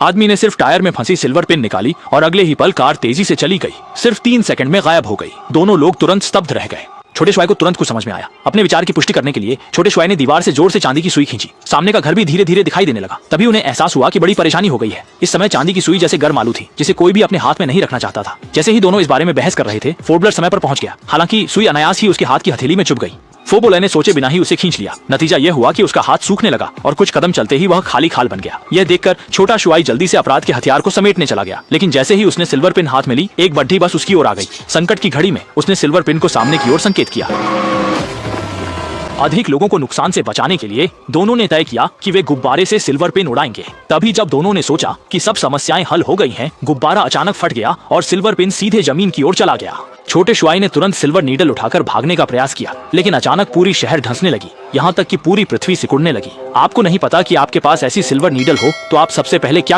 आदमी ने सिर्फ टायर में फंसी सिल्वर पिन निकाली और अगले ही पल कार तेजी से चली गई, सिर्फ 3 सेकंड में गायब हो गई। दोनों लोग तुरंत स्तब्ध रह गए। छोटे श्वाई को तुरंत कुछ समझ में आया। अपने विचार की पुष्टि करने के लिए छोटे श्वाई ने दीवार से जोर से चांदी की सुई खींची। सामने का घर भी धीरे धीरे दिखाई देने लगा। तभी उन्हें एहसास हुआ कि बड़ी परेशानी हो गई है। इस समय चांदी की सुई जैसे गर्म आलू थी, जिसे कोई भी अपने हाथ में नहीं रखना चाहता था। जैसे ही दोनों इस बारे में बहस कर रहे थे, फोर्बलर समय पर पहुंच गया। हालांकि सुई अनायास ही उसके हाथ की हथेली में चुभ गई। फोबोले ने सोचे बिना ही उसे खींच लिया। नतीजा यह हुआ कि उसका हाथ सूखने लगा और कुछ कदम चलते ही वह खाली खाल बन गया। यह देखकर छोटा शुआई जल्दी से अपराध के हथियार को समेटने चला गया, लेकिन जैसे ही उसने सिल्वर पिन हाथ में ली, एक बड्ढी बस उसकी ओर आ गई। संकट की घड़ी में उसने सिल्वर पिन को सामने की ओर संकेत किया। अधिक लोगों को नुकसान से बचाने के लिए दोनों ने तय किया कि वे गुब्बारे से सिल्वर पिन उड़ाएंगे। तभी जब दोनों ने सोचा कि सब समस्याएं हल हो गई हैं, गुब्बारा अचानक फट गया और सिल्वर पिन सीधे जमीन की ओर चला गया। छोटे शुआई ने तुरंत सिल्वर नीडल उठाकर भागने का प्रयास किया, लेकिन अचानक पूरी शहर धंसने लगी, यहाँ तक कि पूरी पृथ्वी सिकुड़ने लगी। आपको नहीं पता कि आपके पास ऐसी सिल्वर नीडल हो तो आप सबसे पहले क्या